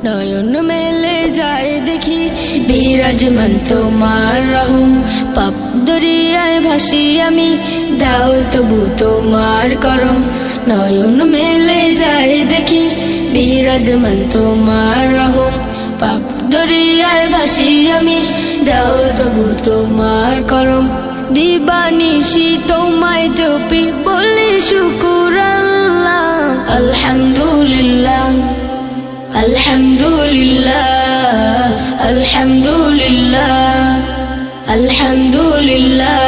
নয়ন মেলে যায় দেখি বিরাজমান তোমার রহম। পাপ দরিয়ায় ভাসি আমি, দাও তবু তোমার করম। নয়ন মেলে যায় দেখি বিরাজমান তোমার রহম। পাপ দরিয়ায় ভাসি আমি, দাও তবু তোমার করম। দিবানিশি তোমায় জপি বলি শুকুর আল্লাহ। আলহামদুলিল্লাহ আলহামদুলিল্লাহ আলহামদুলিল্লাহ আলহামদুলিল্লাহ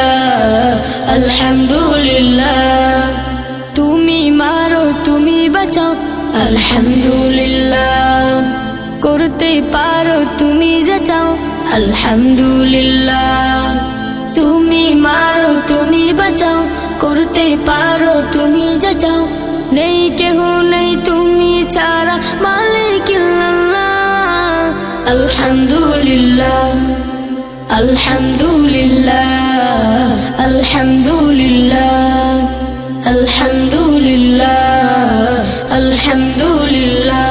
আলহামদুলিল্লাহ। তুমি মারো তুমি বাঁচাও আলহামদুলিল্লাহ। করতে পারো তুমি যা চাও আলহামদুলিল্লাহ। তুমি মারো তুমি বাঁচাও, করতে পারো তুমি যা চাও। নেই কেহ নেই তুমি ছাড়া মালিকুল্লাহ। আলহামদুলিল্লাহ আলহামদুলিল্লাহ আলহামদুলিল্লাহ আলহামদুলিল্লাহ আলহামদুলিল্লাহ।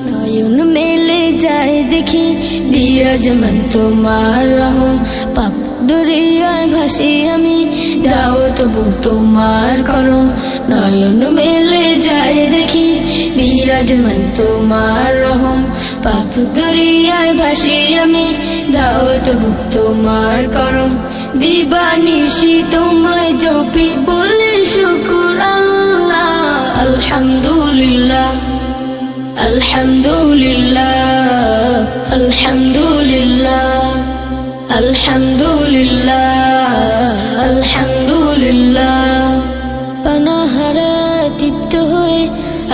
নয়ন মেলে যায় দেখি বিরাজমান তোমার রহম। পাপ দরিয়ায় ভাসি আমি, দাও তবু তোমার করম। নয়ন মেলে যায় দেখি বিরাজমান তোমার রহম। পাপ দরিয়ায় ভাসি আমি, দাও তবু তোমার করম। দিবানিশি তোমায় জপি বলি শুকুর আল্লাহ। আলহামদুলিল্লাহ আলহামদুলিল্লাহ আলহামদুলিল্লাহ আলহামদুলিল্লাহ আলহামদুলিল্লাহ। পানাহারা তৃপ্ত হয়ে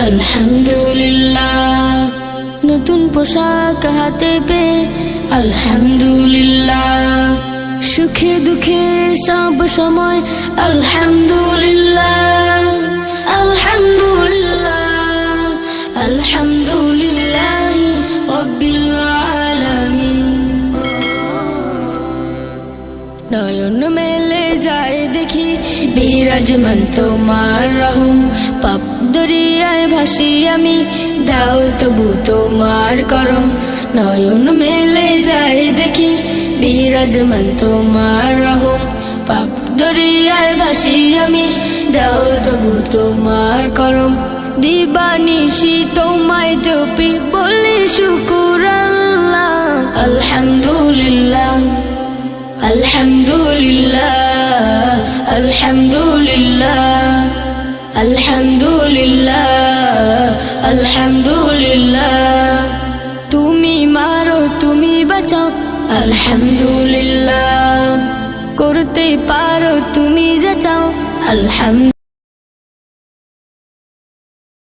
আলহামদুলিল্লাহ। নতুন পোশাক হাতে পেয়ে আলহামদুলিল্লাহ। সুখে দুঃখে সব সময় আলহামদুলিল্লাহ আলহামদুলিল্লাহ আলহামদুলিল্লাহ রাব্বিল আলামিন। নয়ন মেলে যায় দেখি বিরাজমান তোমার রহম। পাপ দরিয়ায় ভাসি আমি, দাও তবু তোমার করম। নয়ন মেলে যায় দেখি বিরাজমান তোমার রহম। পাপ দরিয়ায় ভাসি আমি, দাও তবু তোমার করম। দিবানিশি তোমায় জপি বলি শুকুর আল্লাহ। আলহামদুলিল্লাহ আলহামদুলিল্লাহ আলহামদুলিল্লাহ আলহামদুলিল্লাহ আলহামদুলিল্লাহ। তুমি মারো তুমি বাঁচাও আলহামদুলিল্লাহ। করতে পারো তুমি যা চাও আলহামদুলিল্লাহ।